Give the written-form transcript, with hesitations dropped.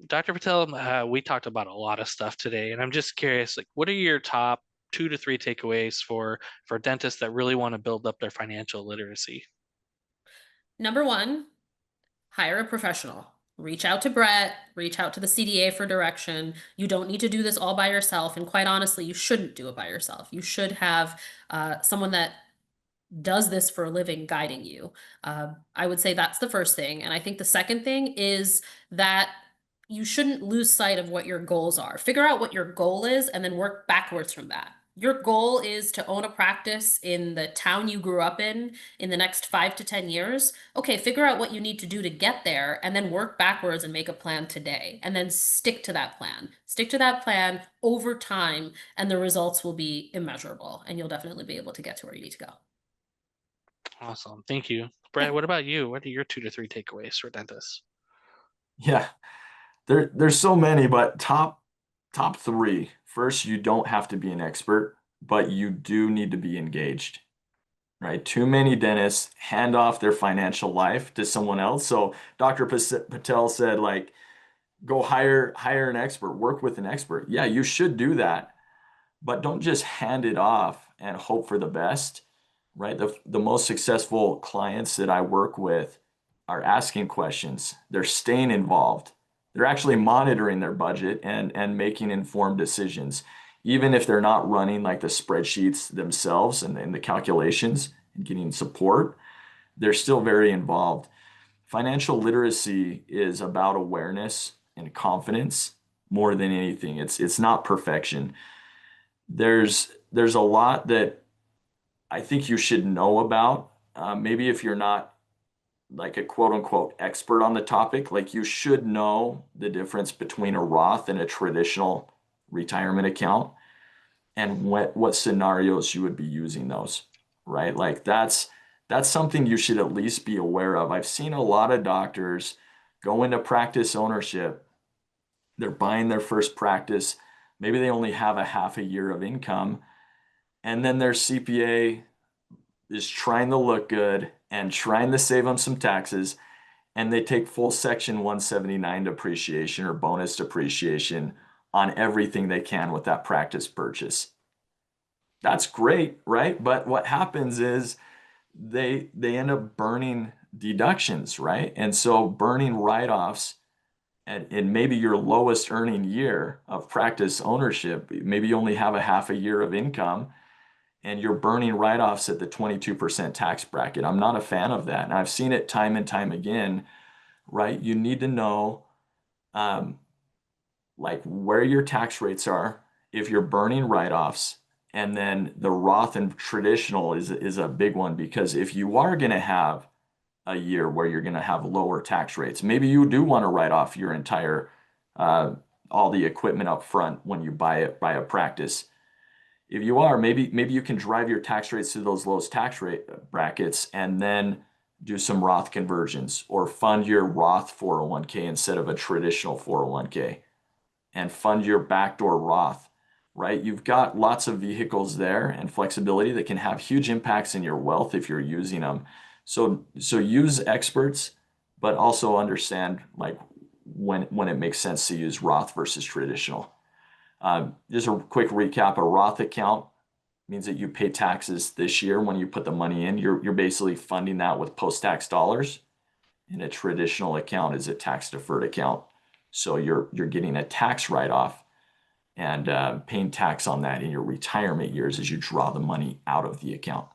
Dr. Patel, we talked about a lot of stuff today, and I'm just curious, like, what are your top 2 to 3 takeaways for dentists that really want to build up their financial literacy? Number one, hire a professional. Reach out to Brett, reach out to the CDA for direction. You don't need to do this all by yourself. And quite honestly, you shouldn't do it by yourself. You should have someone that does this for a living guiding you. I would say that's the first thing. And I think the second thing is that you shouldn't lose sight of what your goals are. Figure out what your goal is and then work backwards from that. Your goal is to own a practice in the town you grew up in the next 5 to 10 years. Okay, figure out what you need to do to get there and then work backwards and make a plan today. And then stick to that plan. Stick to that plan over time, and the results will be immeasurable. And you'll definitely be able to get to where you need to go. Awesome. Thank you. Brett, Yeah. what about you? What are your 2 to 3 takeaways for dentists? Yeah, there's so many, but top three. First, you don't have to be an expert, but you do need to be engaged, right? Too many dentists hand off their financial life to someone else. So Dr. Patel said, like, go hire an expert, work with an expert. Yeah, you should do that, but don't just hand it off and hope for the best, right? The most successful clients that I work with are asking questions. They're staying involved. They're actually monitoring their budget and making informed decisions. Even if they're not running like the spreadsheets themselves and the calculations and getting support, they're still very involved. Financial literacy is about awareness and confidence more than anything. It's not perfection. There's a lot that I think you should know about. Maybe if you're not like a quote unquote expert on the topic, like you should know the difference between a Roth and a traditional retirement account and what scenarios you would be using those, right? Like that's something you should at least be aware of. I've seen a lot of doctors go into practice ownership. They're buying their first practice. Maybe they only have a half a year of income, and then their CPA is trying to look good and trying to save them some taxes, and they take full Section 179 depreciation or bonus depreciation on everything they can with that practice purchase. That's great, right? But what happens is they end up burning deductions, right? And so burning write-offs and maybe your lowest earning year of practice ownership, maybe you only have a half a year of income and you're burning write-offs at the 22% tax bracket. I'm not a fan of that. And I've seen it time and time again, right? You need to know um, like where your tax rates are if you're burning write-offs. And then the Roth and traditional is a big one because if you are going to have a year where you're going to have lower tax rates, maybe you do want to write off your entire uh, all the equipment up front when you buy a practice. If you are, maybe you can drive your tax rates to those lowest tax rate brackets and then do some Roth conversions or fund your Roth 401k instead of a traditional 401k and fund your backdoor Roth, right? You've got lots of vehicles there and flexibility that can have huge impacts in your wealth if you're using them. So use experts, but also understand like when it makes sense to use Roth versus traditional. Just a quick recap, a Roth account means that you pay taxes this year when you put the money in. You're basically funding that with post-tax dollars. And a traditional account is a tax-deferred account. So you're getting a tax write-off and paying tax on that in your retirement years as you draw the money out of the account.